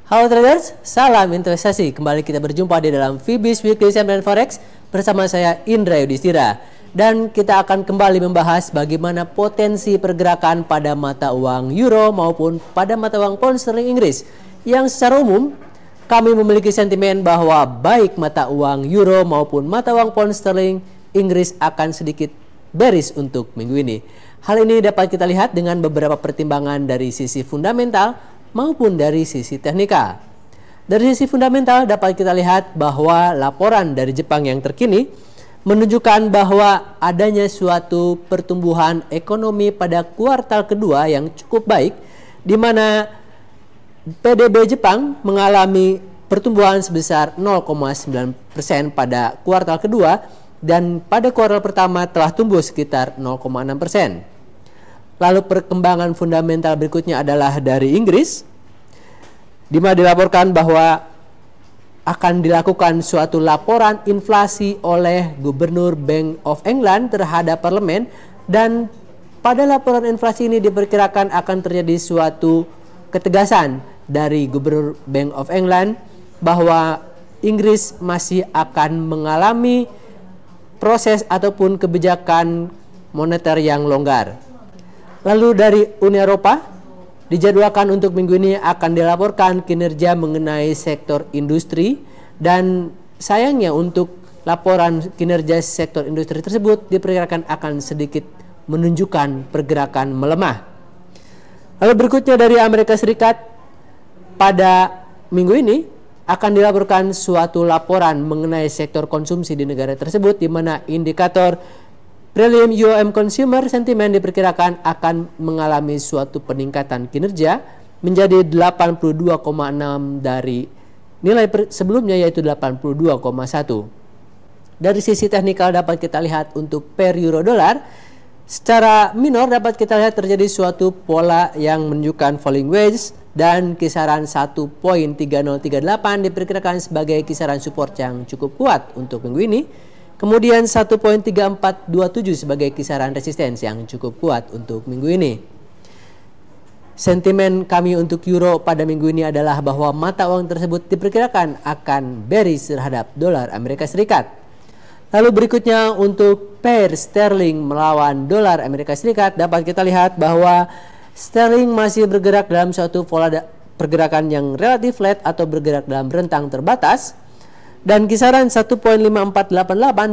Halo traders, salam investasi. Kembali kita berjumpa di dalam Fibis Weekly Sentimen Forex bersama saya Indra Yudhistira. Dan kita akan kembali membahas bagaimana potensi pergerakan pada mata uang euro maupun pada mata uang pound sterling Inggris. Yang secara umum kami memiliki sentimen bahwa baik mata uang euro maupun mata uang pound sterling Inggris akan sedikit bearish untuk minggu ini. Hal ini dapat kita lihat dengan beberapa pertimbangan dari sisi fundamental maupun dari sisi teknikal. Dari sisi fundamental dapat kita lihat bahwa laporan dari Jepang yang terkini menunjukkan bahwa adanya suatu pertumbuhan ekonomi pada kuartal kedua yang cukup baik, di mana PDB Jepang mengalami pertumbuhan sebesar 0,9% pada kuartal kedua dan pada kuartal pertama telah tumbuh sekitar 0,6%. Lalu perkembangan fundamental berikutnya adalah dari Inggris, di mana dilaporkan bahwa akan dilakukan suatu laporan inflasi oleh Gubernur Bank of England terhadap parlemen, dan pada laporan inflasi ini diperkirakan akan terjadi suatu ketegasan dari Gubernur Bank of England bahwa Inggris masih akan mengalami proses ataupun kebijakan moneter yang longgar. Lalu dari Uni Eropa dijadwalkan untuk minggu ini akan dilaporkan kinerja mengenai sektor industri, dan sayangnya untuk laporan kinerja sektor industri tersebut diperkirakan akan sedikit menunjukkan pergerakan melemah. Lalu berikutnya dari Amerika Serikat, pada minggu ini akan dilaporkan suatu laporan mengenai sektor konsumsi di negara tersebut, di mana indikator prelim UOM Consumer Sentiment diperkirakan akan mengalami suatu peningkatan kinerja menjadi 82,6 dari nilai sebelumnya yaitu 82,1. Dari sisi teknikal dapat kita lihat untuk pair euro dolar secara minor dapat kita lihat terjadi suatu pola yang menunjukkan falling wedge, dan kisaran 1.3038 diperkirakan sebagai kisaran support yang cukup kuat untuk minggu ini. Kemudian 1.3427 sebagai kisaran resistance yang cukup kuat untuk minggu ini. Sentimen kami untuk euro pada minggu ini adalah bahwa mata uang tersebut diperkirakan akan bearish terhadap dolar Amerika Serikat. Lalu berikutnya untuk pair sterling melawan dolar Amerika Serikat dapat kita lihat bahwa sterling masih bergerak dalam suatu pola pergerakan yang relatif flat atau bergerak dalam rentang terbatas. Dan kisaran 1.5488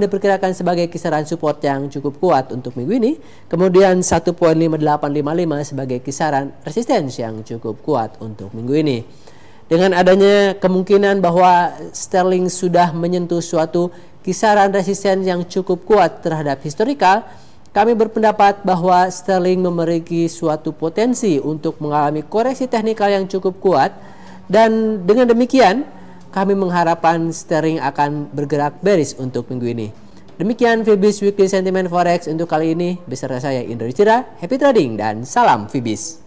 diperkirakan sebagai kisaran support yang cukup kuat untuk minggu ini. Kemudian 1.5855 sebagai kisaran resistance yang cukup kuat untuk minggu ini. Dengan adanya kemungkinan bahwa sterling sudah menyentuh suatu kisaran resistance yang cukup kuat terhadap historical, kami berpendapat bahwa sterling memiliki suatu potensi untuk mengalami koreksi teknikal yang cukup kuat, dan dengan demikian kami mengharapkan sterling akan bergerak bearish untuk minggu ini. Demikian Fibis Weekly Sentiment Forex untuk kali ini. Beserta saya Indra Yudhistira. Happy trading dan salam Fibis.